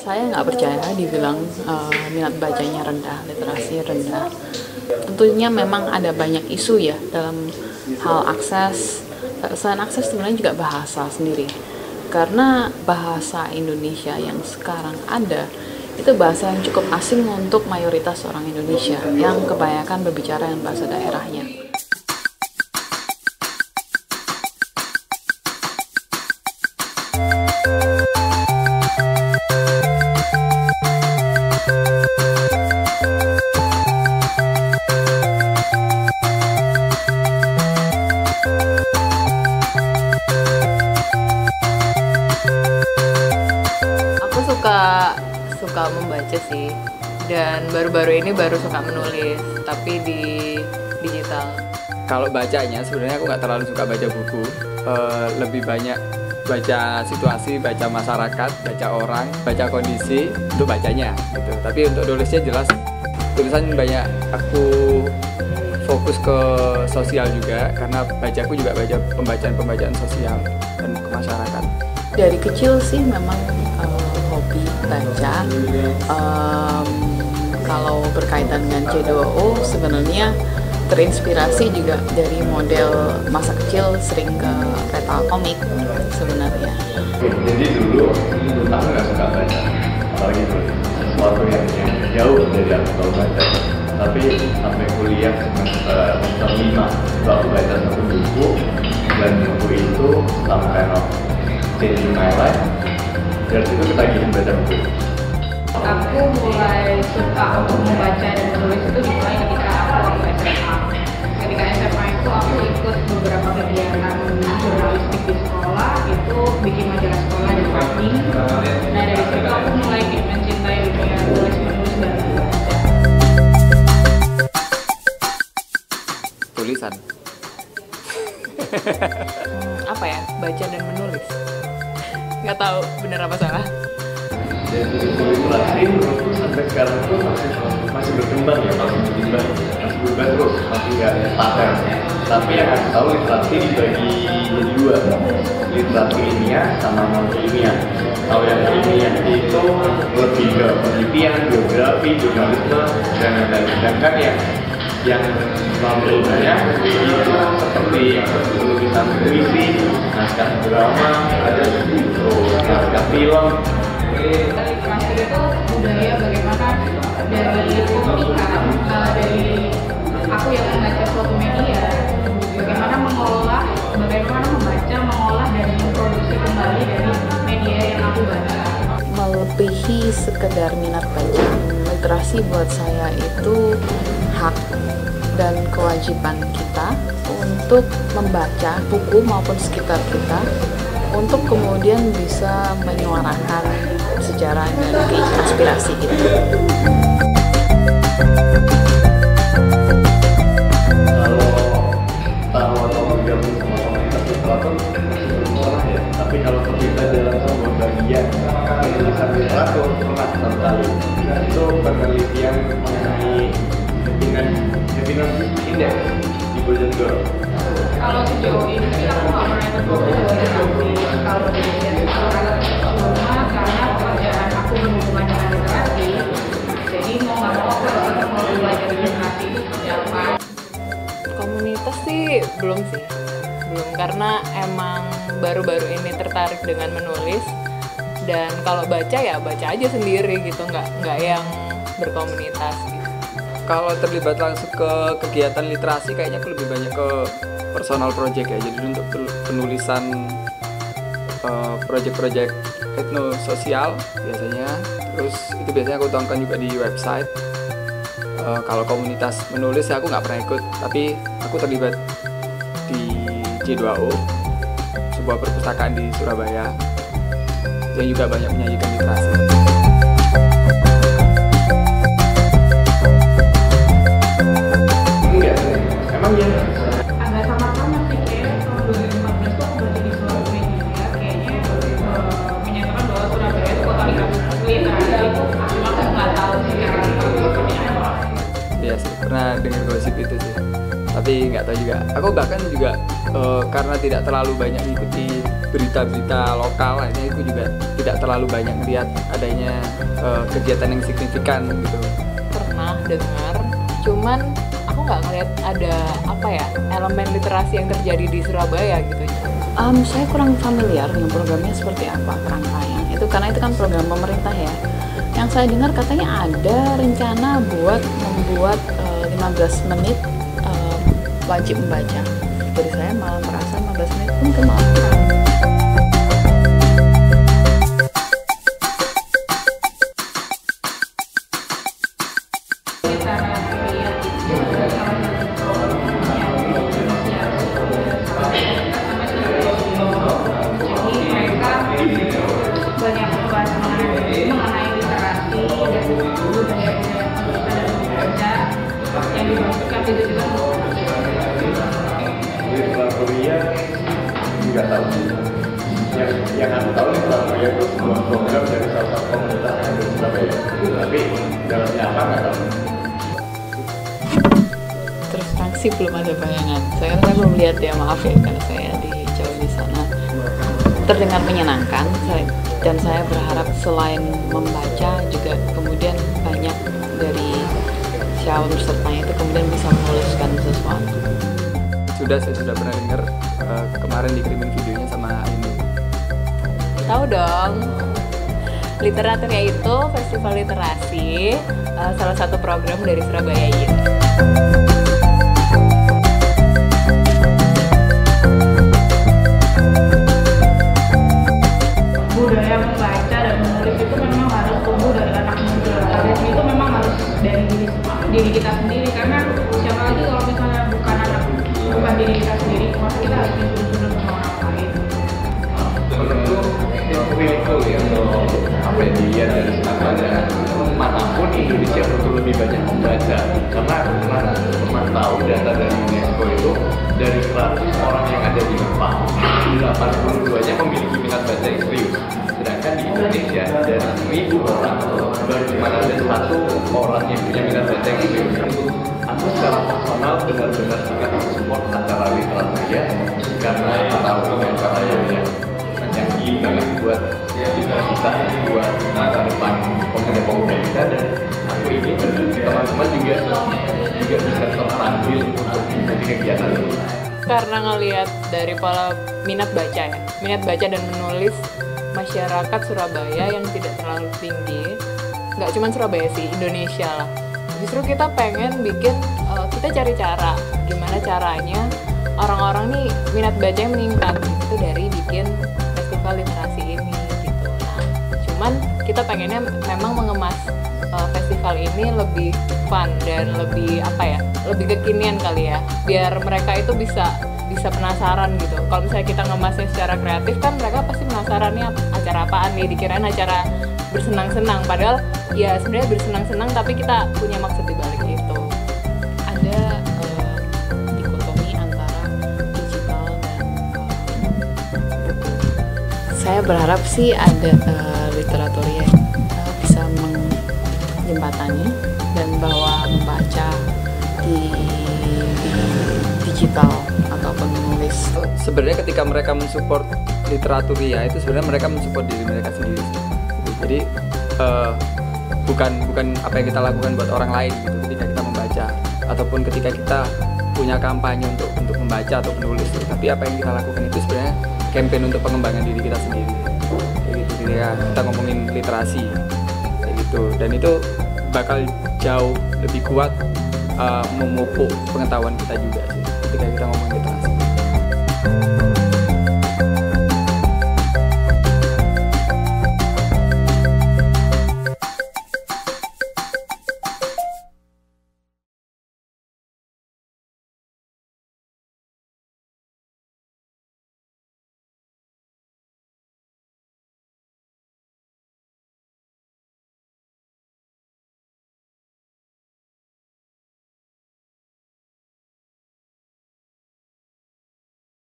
Saya nggak percaya dibilang minat bacanya rendah, literasi rendah. Tentunya memang ada banyak isu ya dalam hal akses. Selain akses sebenarnya juga bahasa sendiri. Karena bahasa Indonesia yang sekarang ada, itu bahasa yang cukup asing untuk mayoritas orang Indonesia yang kebanyakan berbicara dengan bahasa daerahnya. Suka membaca sih, dan baru-baru ini baru suka menulis, tapi di digital. Kalau bacanya sebenarnya aku nggak terlalu suka baca buku, lebih banyak baca situasi, baca masyarakat, baca orang, baca kondisi untuk bacanya gitu. Tapi untuk nulisnya jelas tulisan banyak aku fokus ke sosial juga, karena bacaku juga baca pembacaan sosial dan ke masyarakat. Dari kecil sih memang hobi baca. Kalau berkaitan dengan C2O sebenarnya terinspirasi juga dari model masa kecil sering ke rental komik sebenarnya. Jadi dulu aku nggak suka baca, apalagi sesuatu yang jauh dari aku tahu baca. Tapi sampai kuliah semester 5 itu aku baca satu buku, dan buku itu some kind of changing my life. Dari situ ketagihan baca buku. Aku mulai suka untuk membaca dan menulis itu dimulai ketika aku waktu SMA. Ketika SMA itu aku ikut beberapa kegiatan jurnalistik di sekolah, itu bikin majalah sekolah dan writing. Nah dari situ aku mulai mencintai dunia tulis menulis dan membaca. Tulisan. Apa ya, baca dan menulis? Nggak tahu bener apa salah. Jadi literasi menurutku sampai sekarang tuh masih berkembang ya, masih berubah terus, masih nggak paten. Tapi yang aku tahu literasi dibagi jadi dua, literasi ilmiah sama non ilmiah. Kalau yang ilmiah itu lebih ke penelitian, geografi, jurnalisme, dan lain-lain. Sedangkan yang non ilmiah itu seperti penulisan puisi, naskah drama, ada naskah film. Literasi itu budaya bagaimana dari komunikan, dari aku yang membaca suatu media, bagaimana mengolah, bagaimana membaca, mengolah dan memproduksi kembali dari media yang aku baca. Melebihi sekedar minat baca, literasi buat saya itu hak dan kewajiban kita untuk membaca buku maupun sekitar kita, untuk kemudian bisa menyuarakan sejarah dan aspirasi kita. Kalau tahu atau bergabung sama komunitas literatur masih belum pernah ya. Tapi kalau terlibat dalam sebuah bagian penulisan literatur pernah satu kali. Itu penelitian mengenai happiness index di Bojonegoro. Kalau sejauh ini sih aku nggak pernah ikut organisasi kalau penelitian literatur, cuma karena pekerjaan aku berhubungan dengan literasi, jadi mau nggak mau aku harus tetap mau belajar literasi itu seperti apa. Komunitas sih belum, karena emang baru-baru ini tertarik dengan menulis, dan kalau baca ya baca aja sendiri gitu, nggak yang berkomunitas gitu. Kalau terlibat langsung ke kegiatan literasi kayaknya aku lebih banyak ke personal project ya. Jadi untuk penulisan project-project etnososial biasanya. Terus itu biasanya aku tuangkan juga di website. Kalau komunitas menulis ya aku nggak pernah ikut, tapi aku terlibat di C2O, sebuah perpustakaan di Surabaya yang juga banyak menyajikan literasi. Emang ya? Agak sama-sama sih, kayak tahun 2014 tuh aku baca di suatu media kayaknya menyatakan bahwa Surabaya itu kota literasi. Cuma aku nggak tahu secara seperti apa. Iya sih, pernah dengar gosip itu sih. Tapi nggak tahu juga. Aku bahkan juga karena tidak terlalu banyak mengikuti berita-berita lokal, ini aku juga tidak terlalu banyak melihat adanya kegiatan yang signifikan gitu. Pernah dengar, cuman aku nggak ngeliat ada apa ya elemen literasi yang terjadi di Surabaya gitu. Saya kurang familiar dengan programnya seperti apa kerangkanya itu, karena itu kan program pemerintah ya. Yang saya dengar katanya ada rencana buat membuat 15 menit wajib membaca. Jadi saya malah merasa 15 menit pun kemalaman. Literaturnya nggak tahu sih. Yang aku tahu literaturnya itu sebuah program dari salah satu komunitas yang ada di Surabaya. Tapi dalamnya apa nggak tahu. Terus terang sih belum ada bayangan. Saya belum lihat ya, maaf ya karena saya di jauh di sana. Terdengar menyenangkan, dan saya berharap selain membaca juga kemudian banyak dari calon pesertanya itu kemudian bisa menuliskan sesuatu. Saya sudah pernah dengar, kemarin dikirimin videonya sama ini. Tahu dong, Literaturnya itu festival literasi, salah satu program dari Surabaya Youth. Budaya membaca dan menulis itu memang harus tumbuh dari anak muda. Targetnya itu memang harus dari diri kita sendiri, karena siapa lagi kalau misalnya bukan diri kita sendiri, masa kita harus disuruh sama orang lain. Menurutku itu ya, apa yang dilihat dari sekarang manapun Indonesia perlu lebih banyak membaca, karena pernah tahu data dari UNESCO itu dari 100 orang yang ada di Jepang 82-nya memiliki minat baca yang serius, sedangkan di Indonesia dari 1000 orang baru cuma ada 1 orang yang punya minat baca yang serius. Aku secara personal benar-benar sangat support acara literatur ya, karena tahu dengan caranya yang ingin banget buat kita buat masa depan pemuda-pemuda kita, dan aku ingin teman-teman juga bisa terpanggil untuk mengikuti kegiatan ini. Karena ngelihat dari pola minat baca dan menulis masyarakat Surabaya yang tidak terlalu tinggi, nggak cuma Surabaya sih, Indonesia lah. Justru kita pengen bikin, kita cari cara gimana caranya orang-orang nih minat bacanya meningkat itu dari bikin festival literasi ini gitu. Nah, cuman kita pengennya memang mengemas festival ini lebih fun dan lebih lebih kekinian kali ya, biar mereka itu bisa penasaran gitu. Kalau misalnya kita ngemasnya secara kreatif kan mereka pasti penasaran nih acara apaan nih, dikirain acara bersenang-senang, padahal ya sebenarnya bersenang-senang tapi kita punya maksud di balik itu. Ada dikotomi antara digital dan buku. Saya berharap sih ada literatur yang bisa menjembatani dan bahwa membaca di digital ataupun menulis. Sebenarnya ketika mereka mensupport literatur ya, itu sebenarnya mereka mensupport diri mereka sendiri. Jadi bukan apa yang kita lakukan buat orang lain gitu ketika kita membaca, ataupun ketika kita punya kampanye untuk membaca atau menulis gitu. Tapi apa yang kita lakukan itu sebenarnya campaign untuk pengembangan diri kita sendiri kayak gitu. Ketika kita ngomongin literasi kayak gitu, dan itu bakal jauh lebih kuat memupuk pengetahuan kita juga sih ketika kita ngomongin literasi.